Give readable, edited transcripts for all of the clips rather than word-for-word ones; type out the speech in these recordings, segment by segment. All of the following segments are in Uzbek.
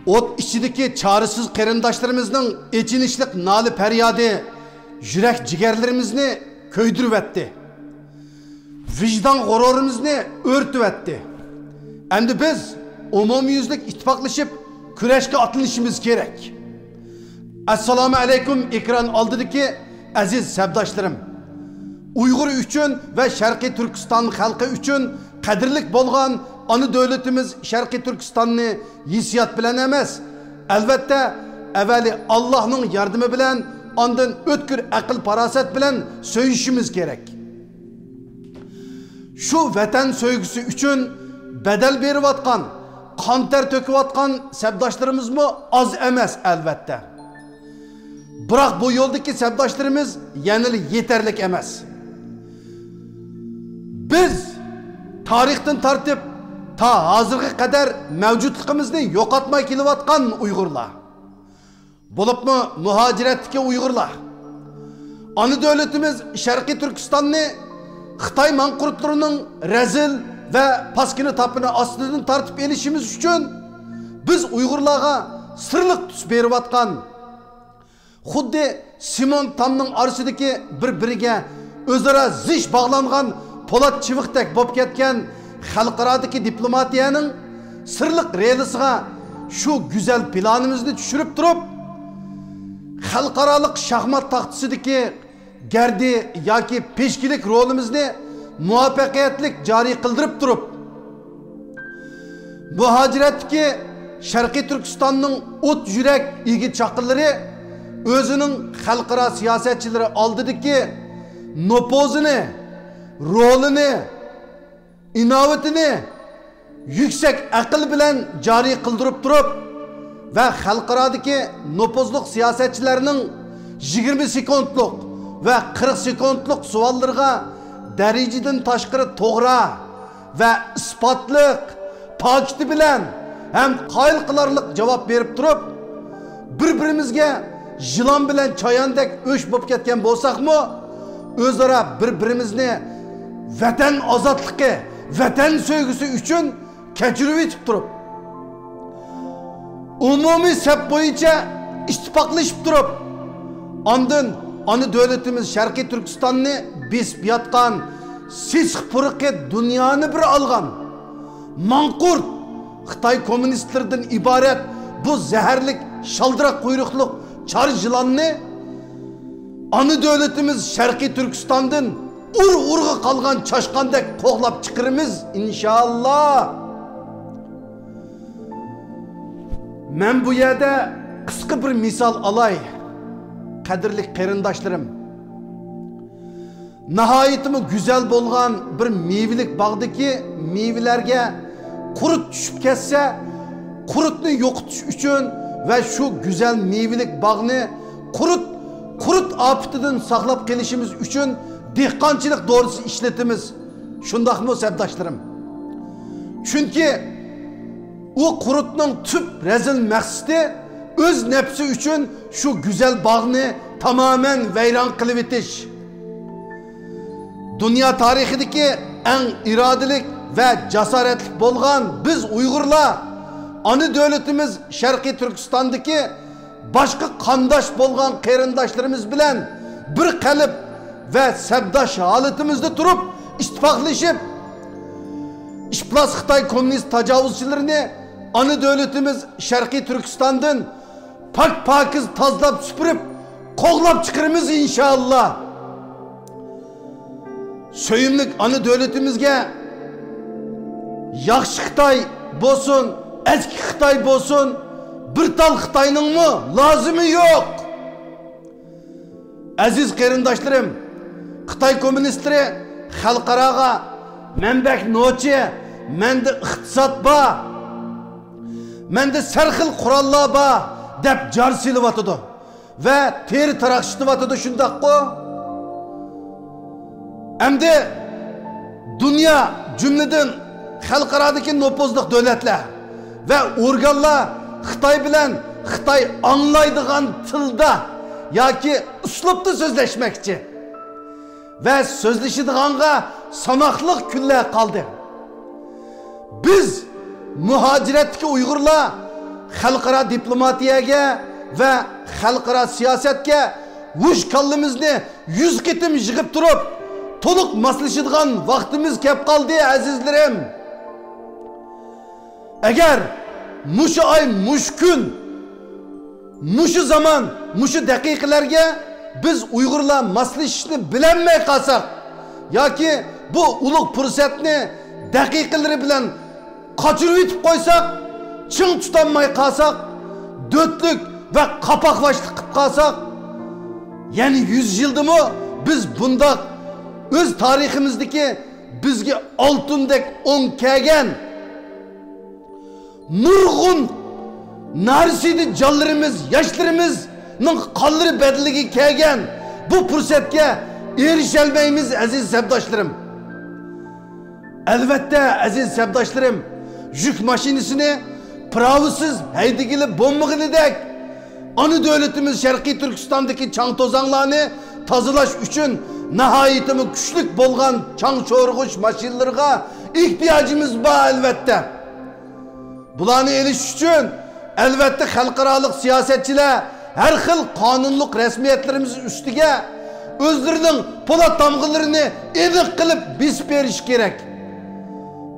ot içindeki çaresiz qarindoshlarımızın echinishlik nali feryadi yürek cigerlerimizni köydürüp etti. Vicdan g'ururimizni örtüp etti. Endi biz umumiyüzlük ittifaqlaşıp kurashga atılışımız gerek. Assalomu alaykum ekran oldidagi aziz sabdoshlarim. Uyg'ur uchun ve Sharqiy Turkiston xalqi uchun qadrlik bo'lgan ana davlatimiz Sharqiy Turkistonni hissiyat bilan emas, albatta avvali Allohning yordami bilan, ondan o'tkir aql farosat bilan so'yishimiz kerak. Shu vatan so'ygisi uchun bedel beriyotgan, qon ter to'kiyotgan sabdoshlarimiz mı az emas albatta. Biroq bu yo'ldagi sabdoshlarimiz yanili yeterlik emas. Biz tarixdan tartib ta hozirga qadar mavjudligimizni yo'qotmay kelayotgan Uyg'urlar. Bo'libmi muhojiratdagi Uyg'urlar. Ana davlatimiz Sharqiy Turkistonni Xitoy manqurtlarining razil ve paskini tapını aslından tartib elishimiz uchun biz Uyg'urlarga sirliq tus beriyotgan, xuddi Simon Tamning orasidagi bir-biriga o'zaro zich bog'langan po'lat chiviqdek bo'lib ketgan xalqarodagi diplomatiyaning sirliq relisiga shu go'zal planimizni tushirib turib, xalqaroliq shaxmat taxtasidagi gardi yoki peshkilik rolimizni muvaffaqiyatlik joriy qildirib turib, muhojiratdagi Sharqiy Turkistonning o't yurak yigit chaqinlari o'zining xalqaro siyosatchilari oldidagi nopozini, rolini, inovatini yüksek aql bilan joriy qildirib turib ve xalqarodagi nopozliq siyosatchilarning 20 sekundlik ve 40 sekundlik savollarga dereceden taşqiri to'g'ri ve ispatlık paketi bilen hem qayil qilarliq cevap berip durup bir-birimizga yılan bilen çayandek öş bo'lib ketgan bo'lsakmi, o'zaro bir-birimizni vatan ozodligi, vatan so'ygisi uchun kechirib etib turib, umumiy sap bo'yicha ittifoqlashib turib, ondan ana davlatimiz Sharqiy Turkistonni besib yotgan sisk puruqi dunyoni bir olgan manqurt Xitoy kommunistlardan iborat bu zaharlik shaldiroq quyruqliq char yılanni ana davlatimiz Sharqiy Turkistondan urg'a qolgan chashqandek qo'g'lab chiqirimiz inshaalloh. Men bu yerda qisqa bir misol olay. Qadrli qarindoshlarim, nihoyatimi güzel bo'lgan bir meyvelik bog'dagi meyvelarga qurut tushib ketsa, qurutni yo'qotish uchun ve şu güzel meyvelik bog'ni qurut ofatidan saqlab qolishimiz uchun dehqonchilik doğrusu ishlatimiz. Shundaqmi sabdoshlarim? Chunki o qurutning tüp rezil maqsadi öz nefsi üçün şu güzel bağını tamamen veyran qilib etish. Dünya tarixidagi en iradelik ve cesaretlik bo'lgan biz Uyg'urlar ana davlatimiz Sharqiy Turkistondagi boshqa qandosh bo'lgan qarindoshlarimiz bilan bir qalb ve sabdosh holatimizda turib ittifoqlashib iflos Xitoy kommunist tajovuzchilarini ana davlatimiz Sharqiy Turkistondan pak-pakiz tozlab süpürüp qo'g'lab chiqirimiz inshaalloh. Söyümlük ana davlatimizga yaxshi Xitoy bo'lsin, eski Xitoy bo'lsin, bir tal Xitoyning mi lazımı yok. Aziz qarindoshlarim, Xitoy kommunistleri xalqaroga menbek nochi, mende iqtisod bor, mende sarxil qurollar bor deb jar silyapti ve teri taraqshityapti shundaqku. Endi dünya cümleden xalqarodagi nopozliq davlatlar ve organlar Xitoy bilan Xitoy anglaydigan tilda yoki uslubda so'zlashmoqchi ve so'zlashadiganga sanoqli kunlar qoldi. Biz muhojiratdagi Uyg'urlar xalqaro diplomatiyaga va xalqaro siyosatga vush kallimizni 100 qitim yig'ib turib, to'liq moslashadigan vaqtimiz kelib qoldi azizlarim. Agar mushu oy, mush kun, mushu zaman, mushu daqiqalarga biz Uyg'urlar moslashishni bilinmay qolsak yoki bu ulug' fursatni daqiqalari bilan qochirib yetib qo'ysak, ching tutolmay qolsak, dötlük ve kapaklaştık qilib qolsak, yani 100 yıldımı biz bunda öz tariximizdeki bizge altındek 10 kelgen nurgun narsiydi canlarımız, yaşlarımızın qanları bedligi kelgen bu fursatga erişelmeyimiz aziz sevdaşlarım. Elbette aziz sevdaşlarım, yük maşinisini pravısız haydigili bombagidek anı devletimiz Şarkı Türkistan'daki çang tozanlarını tazılaş üçün nihayetimi güçlük bolgan çang çoğurguç maşinlerine ihtiyacımız var elbette. Bularını eliş üçün elbette halkaralık siyasetçiler her xil kanunluk resmiyetlerimiz üstüge özlerinin polat damgılarını edik kılıp biz beriş gerek.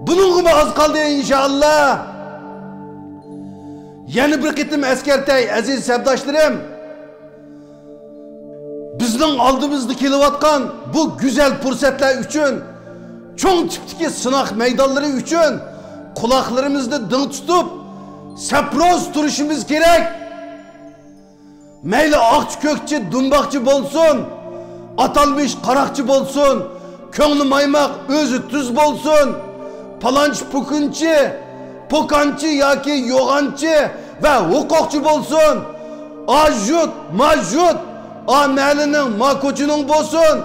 Bunun gibi az kaldı inşallah. Yeni bir qitim eskertey aziz sevdaşlarım. Bizning aldığımızda kelyapkan bu güzel fursatlar üçün, çoğun tipdeki sınav meydanları üçün kulaklarımızda dın tutup seproz duruşumuz gerek. Meyli akçı kökçü, dumbakçı bolsun, atalmış karakçı bolsun, köngli maymak özü tuz bolsun, palanç pukunçı, pokançı yaki yoğancı ve hukukçu bolsun, ajut, majut, amelinin, makoçunun bolsun,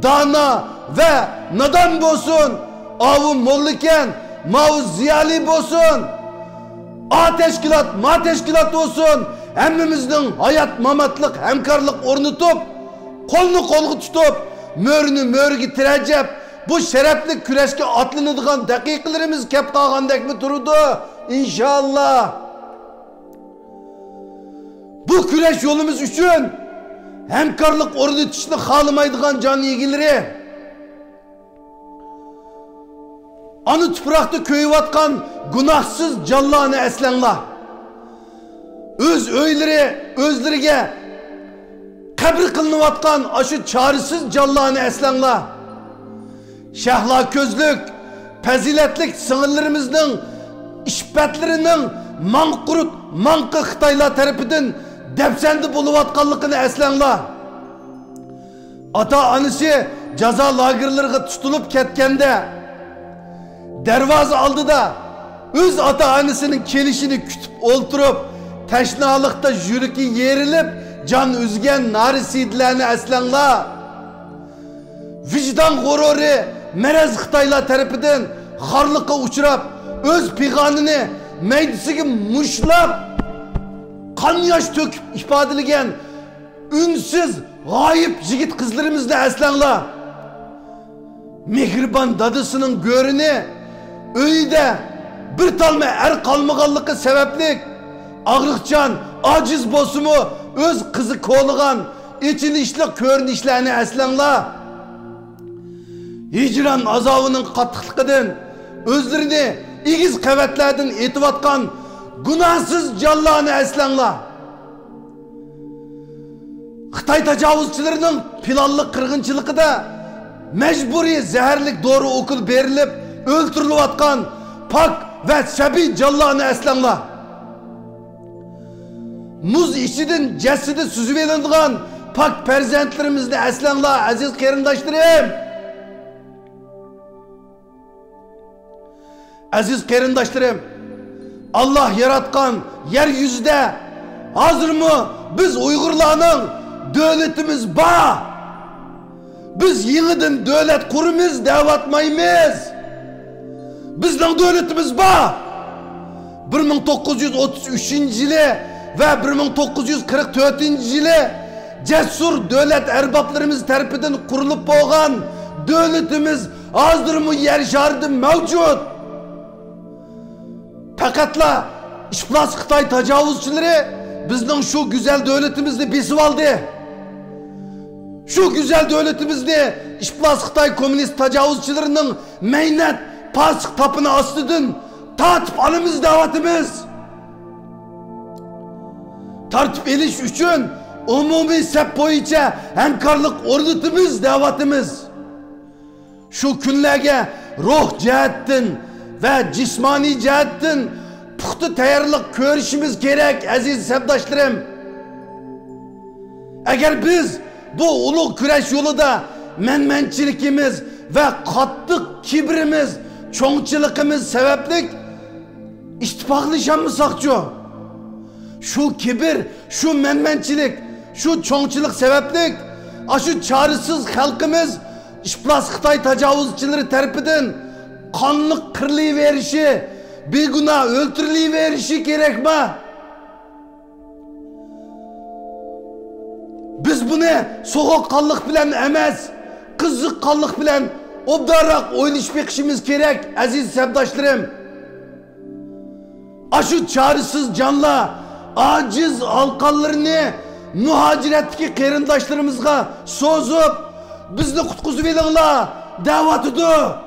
dana ve nadan bolsun, avu molliken, mavu ziyali bolsun, A teşkilat, ma teşkilat olsun, hemmimizden hayat mamatlık, hemkarlık ornutup, kolunu kolgu tutup, mörünü mörgü tirecep, bu şerefli küreşke atlanıdığan dakikalarımız kep kalgandek mi durudu? İnşallah. Bu küreş yolumuz üçün hemkarlık ornutuşunu halımaydıgan can ilgileri, anı tuprakta köyüvatkan günahsız canlarını eslenla. Öz öyleri, özlerine kabir kılınavatkan aşı çaresiz canlarını eslenla. Şahla közlük, peziletlik sınırlarımızın işbetlerinin manqurut, manqı Xitaylar tarafından depsendi buluvatkanlıkını eslenla. Ata anısı caza lagerlerine tutulup ketkende dervazı aldı da öz ata annesinin kelişini kütüp olturup teşnalıkta jüriki yerilip can üzgen narisidlerini eslenla. Vicdan gururu merez Xitaylar tarafından harlıkka uçurap öz piganını meydisini muşlap kan yaş töküp ifadeligen ünsüz gayip jigit kızlarımızla eslenla. Mehriban dadısının görünü öyde bir talma er kalmağanlıkı sebeplik ağırlıkcan aciz bosumu öz kızı koğluğan içilişlik körünüşlerini eslenla. Hicran azavının katıklıkıdın özlerini igiz kuvvetlerden etivatkan günahsız canlarını eslenla. Xitay tecavüzçilerinin planlı kırgınçılıkı da mecburi zehirlik doğru okul berilip öldürülüvatkan pak ve sebi canlarını eslenla. Muz içidin cesidi süzüvelindiğen pak perzentlerimizde eslenla aziz kerindaşlarım. Aziz kerindaşlarım, Allah yaratkan yeryüzünde hazır mı biz Uygurlarının devletimiz var. Biz yeniden devlet kurumuz devatmayımız. Bizden devletimiz var. 1933 yılı ve 1944 yılı cesur devlet erbaplarımız tarafından kurulup boğan devletimiz hazır mı yer şartı mevcut. Fakatla İşplas Xitay tecavüzçileri bizning şu güzel devletimizni besib oldi. Şu güzel devletimizni İşplas Xitay komünist tecavüzçilerining meynat pasık tapını astıdın tatip alımız davatimiz. Tartip eliş üçün umumi sep boyunca hemkarlık ordutimiz davatimiz. Şu günlerge ruh cihettin ve cismani cihettin puxta tayyorlik ko'rishimiz gerek aziz sabdaşlarım. Eğer biz bu ulug' kurash yo'lida menmenchiligimiz ve qattiq kibrimiz, cho'ngchiligimiz sababli ittifoqlashamsakchu, şu kibir, şu menmenchilik, şu cho'ngchilik sababli şu çaresiz xalqimiz İşplas Xitay tecavüzçileri tarafidan qonliq qirilaverishi, beguna o'ltirilaverishi kerakmi? Biz bunu soğukkanlık bilen emas, kızıkkanlık bilen obdarak oynayıp bekişimiz gerek aziz sabdaşlarım. Aşı çaresiz canla aciz halkalarını muhaciretki kerindaşlarımızga sozup bizni kutkuzu velinglar davatıdı.